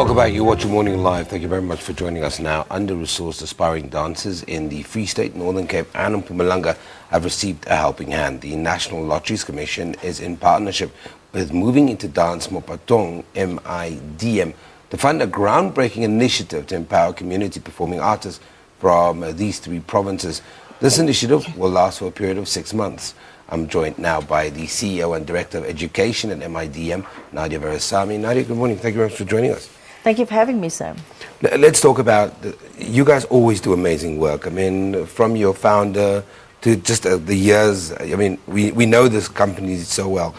Welcome back. You're watching Morning Live. Thank you very much for joining us now. Under-resourced aspiring dancers in the Free State, Northern Cape and Mpumalanga have received a helping hand. The National Lotteries Commission is in partnership with Moving Into Dance Mophatong, MIDM, to fund a groundbreaking initiative to empower community performing artists from these three provinces. This initiative will last for a period of 6 months. I'm joined now by the CEO and Director of Education at MIDM, Nadia Virasamy. Nadia, good morning. Thank you very much for joining us. Thank you for having me, Sam. Let's talk about, you guys always do amazing work. I mean, from your founder to just the years, I mean, we know this company so well,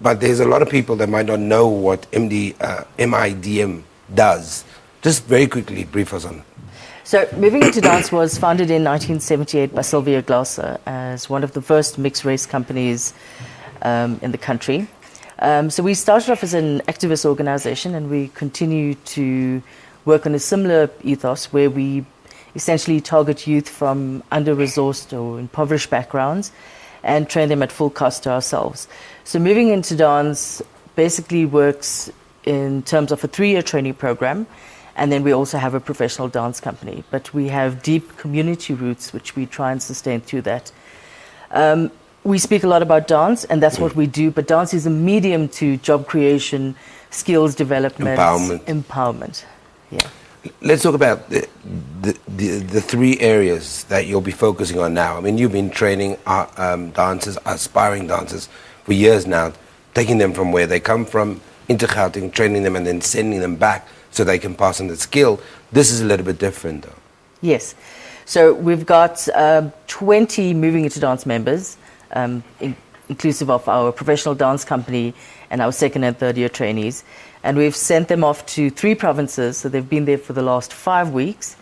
but there's a lot of people that might not know what MIDM does. Just very quickly, brief us on it. So, Moving Into Dance was founded in 1978 by Sylvia Glasser as one of the first mixed-race companies in the country. So we started off as an activist organization, and we continue to work on a similar ethos where we essentially target youth from under-resourced or impoverished backgrounds and train them at full cost to ourselves. So Moving Into Dance basically works in terms of a 3-year training program, and then we also have a professional dance company. But we have deep community roots, which we try and sustain through that. We speak a lot about dance, and that's what we do, but dance is a medium to job creation, skills development, empowerment. Yeah. Let's talk about the 3 areas that you'll be focusing on now. I mean, you've been training dancers, aspiring dancers, for years now, taking them from where they come from into Gauteng, training them, and then sending them back so they can pass on the skill. This is a little bit different, though. Yes. So we've got 20 Moving Into Dance members, inclusive of our professional dance company and our 2nd and 3rd year trainees. And we've sent them off to 3 provinces, so they've been there for the last 5 weeks,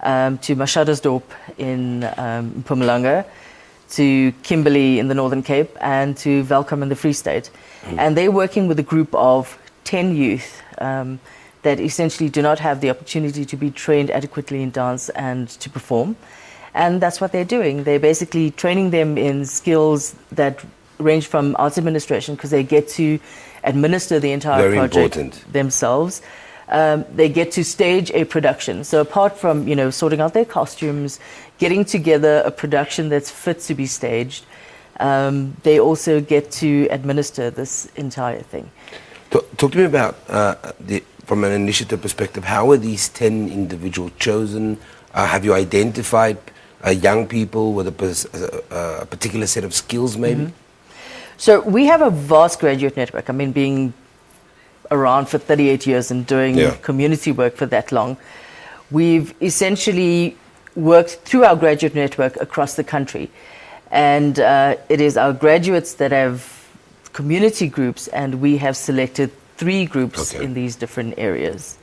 to Mashadasdorp in Mpumalanga, to Kimberley in the Northern Cape, and to Welkom in the Free State. And they're working with a group of 10 youth that essentially do not have the opportunity to be trained adequately in dance and to perform. And that's what they're doing. They're basically training them in skills that range from arts administration, because they get to administer the entire project themselves. They get to stage a production. So apart from, sorting out their costumes, getting together a production that's fit to be staged, they also get to administer this entire thing. Talk to me about, from an initiative perspective, how are these 10 individuals chosen? Have you identified young people with a particular set of skills, maybe? Mm-hmm. So we have a vast graduate network. I mean, being around for 38 years and doing community work for that long, we've essentially worked through our graduate network across the country. And it is our graduates that have community groups, and we have selected 3 groups in these different areas.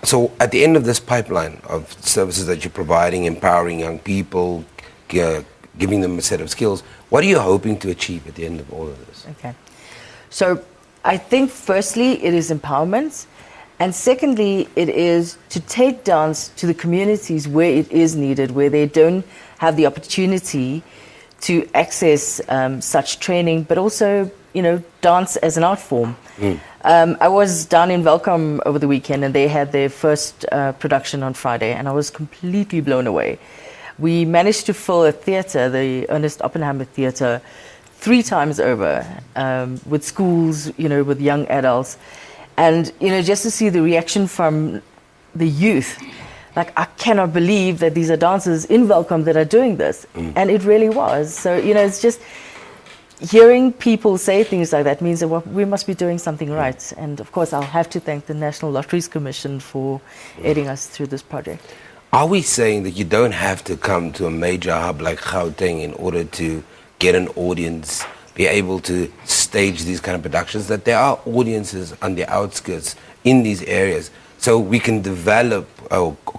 So at the end of this pipeline of services that you're providing, empowering young people, giving them a set of skills, what are you hoping to achieve at the end of all of this? Okay. So I think firstly it is empowerment, and secondly it is to take dance to the communities where it is needed, where they don't have the opportunity to access such training, but also, dance as an art form. I was down in Welkom over the weekend, and they had their first production on Friday, and I was completely blown away. We managed to fill a theatre, the Ernest Oppenheimer Theatre, 3 times over, with schools, with young adults. And, just to see the reaction from the youth, like, I cannot believe that these are dancers in Welkom that are doing this. And it really was. So, it's just hearing people say things like that means that we must be doing something right. And of course, I'll have to thank the National Lotteries Commission for aiding us through this project. Are we saying that you don't have to come to a major hub like Gauteng in order to get an audience, be able to stage these kind of productions, that there are audiences on the outskirts in these areas, so we can develop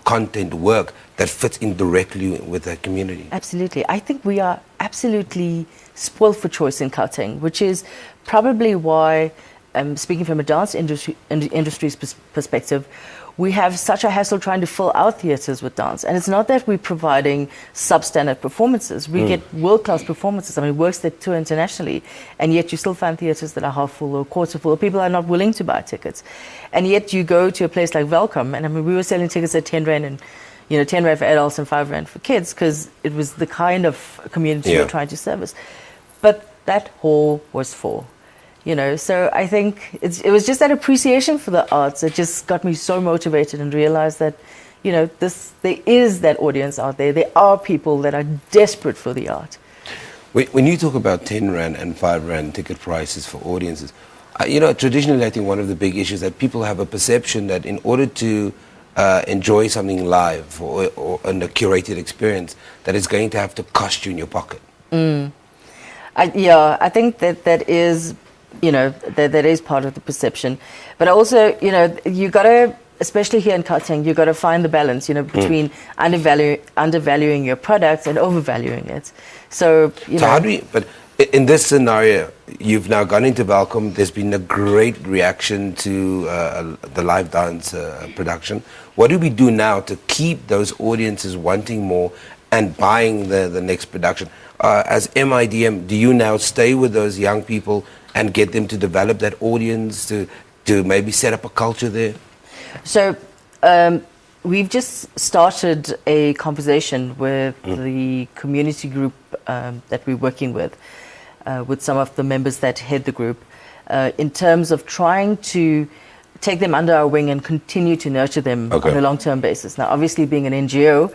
content work that fits in directly with the community? Absolutely. I think we are absolutely spoiled for choice in Gauteng, which is probably why, speaking from a dance industry's perspective, we have such a hassle trying to fill our theatres with dance. And it's not that we're providing substandard performances. We get world-class performances. I mean, works that tour internationally, and yet you still find theatres that are half full or quarter full. People are not willing to buy tickets. And yet you go to a place like Welcome, and I mean, we were selling tickets at 10 Rand and 10 Rand for adults and 5 Rand for kids, because it was the kind of community we're trying to service. But that hall was full. So I think it was just that appreciation for the arts that just got me so motivated, and realized that, there is that audience out there. There are people that are desperate for the art. When you talk about 10 Rand and 5 Rand ticket prices for audiences, traditionally I think one of the big issues that people have a perception that in order to enjoy something live or in a curated experience, that it's going to have to cost you in your pocket. I think that is... that is part of the perception. But also, you got to, especially here in Gauteng, you got to find the balance, between undervaluing your product and overvaluing it. So how do we, but in this scenario, you've now gone into Welcome, there's been a great reaction to the live dance production. What do we do now to keep those audiences wanting more and buying the next production? As MIDM, do you now stay with those young people and get them to develop that audience, to maybe set up a culture there? So we've just started a conversation with the community group that we're working with some of the members that head the group, in terms of trying to take them under our wing and continue to nurture them on a long-term basis. Now, obviously, being an NGO,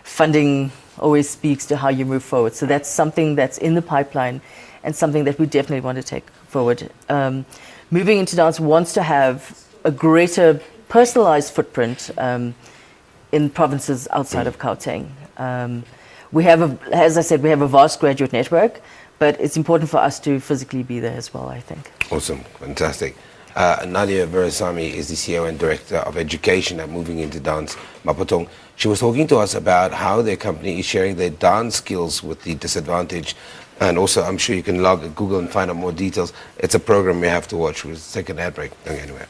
funding always speaks to how you move forward. So that's something that's in the pipeline, and something that we definitely want to take forward. Moving Into Dance wants to have a greater personalized footprint in provinces outside of Gauteng. We have, as I said, we have a vast graduate network, but it's important for us to physically be there as well, I think. Awesome, fantastic. Nadia Virasamy is the CEO and Director of Education at Moving Into Dance Mophatong. She was talking to us about how their company is sharing their dance skills with the disadvantaged. And also, I'm sure you can log at Google and find out more details. It's a program you have to watch. We'll take an ad break. Don't go anywhere.